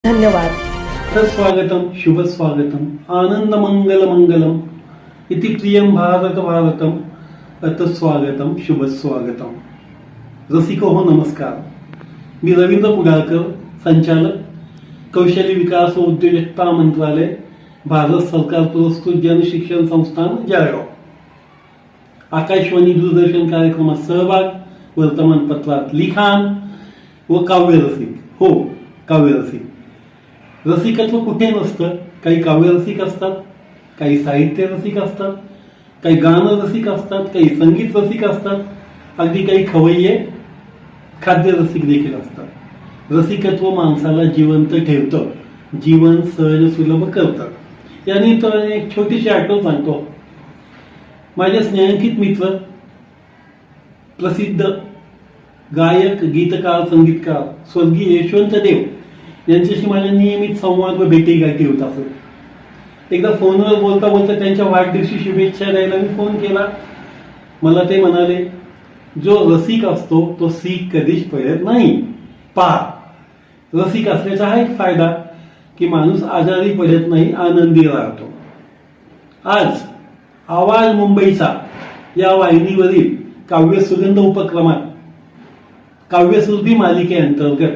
धन्यवाद. स्वागतम शुभ स्वागतम आनंद मंगल मंगलम इति प्रियम भारत भारतम अत स्वागतम शुभ स्वागतम. रसिको हो नमस्कार. मी रवींद्र कुडाळकर, संचालक कौशल्य विकास व उद्योजकता मंत्रालय, भारत सरकार पुरस्कृत जन शिक्षण संस्थान, जळगाव. आकाशवाणी दूरदर्शन कार्यक्रमात सहभाग, वर्तमानपत्रात लिखाण व काव्यरसिक. हो, काव्यरसिक. रसिकत्व कुठे नसतं. काही काव्यरसिक असतात, काही साहित्य रसिक असतात, काही गाणं रसिक असतात, काही संगीत रसिक असतात, अगदी काही खवय्ये खाद्य रसिक देखील असतात. रसिकत्व माणसाला जिवंत ठेवतं, जीवन सहज सुलभ करतं. यांनी तर एक छोटीशी आठवण सांगतो. माझे स्नेहांकित मित्र, प्रसिद्ध गायक, गीतकार, संगीतकार स्वर्गीय यशवंत देव यांच्याशी माझ्या नियमित संवाद व भेटीगाठी होत असत. एकदा फोनवर बोलता बोलता त्यांच्या वाढदिवशी शुभेच्छा द्यायला मी फोन केला. मला ते म्हणाले, जो रसिक असतो तो सीख कधीच पडत नाही. पहा, रसिक असल्याचा हा एक फायदा की माणूस आजारी पडत नाही, आनंदी राहतो. आज आवाज मुंबईचा या वाहिनीवरील काव्य सुगंध उपक्रमात काव्यसुरभी मालिकेअंतर्गत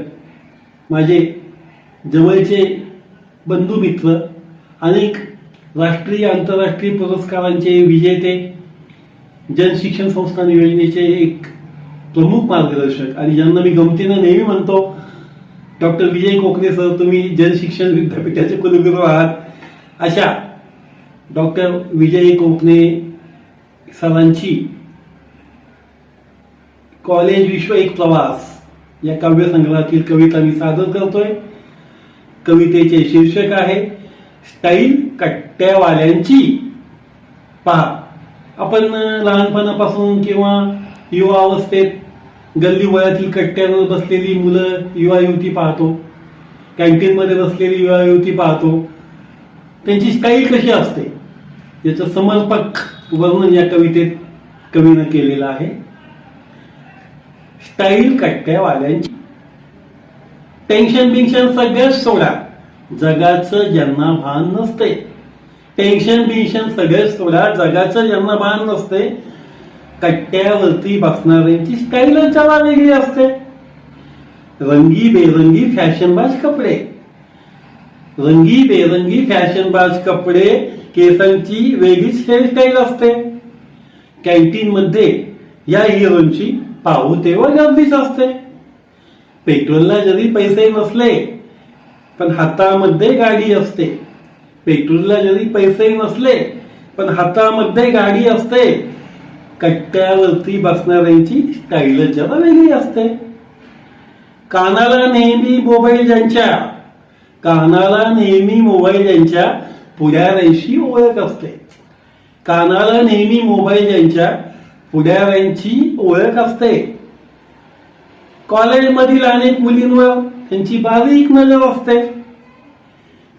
माझे जवळचे बंधू मित्र, अनेक राष्ट्रीय आंतरराष्ट्रीय पुरस्कारांचे विजेते, जनशिक्षण संस्थान योजनेचे एक प्रमुख मार्गदर्शक आणि ज्यांना मी गमतीनं नेहमी म्हणतो, डॉक्टर विजय कोकणे सर, तुम्ही जनशिक्षण विद्यापीठाचे कुलगुरू आहात, अशा डॉक्टर विजय कोकणे सरांची कॉलेज विश्व एक प्रवास या काव्यसंग्रहातील कविता मी सादर करतोय. कवितेचे शीर्षक आहे स्टाईल कट्ट्यावाल्यांची. पहा, आपण लहानपणापासून किंवा युवा अवस्थेत गल्ली वयातील कट्ट्यावर बसलेली मुलं, युवा युवती पाहतो, कॅन्टीन मध्ये बसलेली युवा युवती पाहतो. त्यांची स्टाईल कशी असते याचं समर्पक वर्णन या कवितेत कवीनं केलेलं आहे. स्टाईल कट्ट्यावाल्यांची. टेन्शन बिन्शन सगळं सोडा, जगाचं ज्यांना भान नसते. टेन्शन बिन्शन सगळं सोडा, जगाचं ज्यांना भान नसते. कट्ट्यावरती बसणाऱ्यांची स्टाईलच जरा वेगळी असते. रंगी बेरंगी फॅशनबाज कपडे, रंगी बेरंगी फॅशनबाज कपडे, केसांची वेगळीच हेअरस्टाईल असते. कॅन्टीन मध्ये या हिरोंची पाहू तेव्हा गर्दीच असते. पेट्रोलला जरी पैसे नसले पण हातामध्ये गाडी असते. पेट्रोलला जरी पैसे नसले पण हातामध्ये गाडी असते. कट्ट्यावरती बसणाऱ्यांची स्टाईल जरा वेगळी असते. कानाला नेहमी मोबाईल ज्यांच्या, कानाला नेहमी मोबाईल ज्यांच्या, पुढाऱ्यांशी ओळख असते. कानाला नेहमी मोबाईल ज्यांच्या, पुढाऱ्यांची ओळख असते. कॉलेजमधील अनेक मुलींवर त्यांची बारीक नजर असते.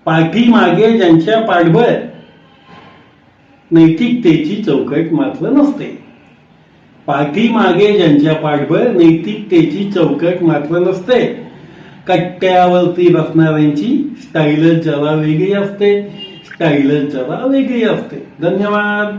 पाठीमागे ज्यांच्या पाठबळ नैतिकतेची चौकट मात्र नसते. पाठीमागे ज्यांच्या पाठबळ नैतिकतेची चौकट मात्र नसते. कट्ट्यावरती बसणाऱ्यांची स्टाईलच जरा वेगळी असते. स्टाईलच जरा वेगळी असते. धन्यवाद.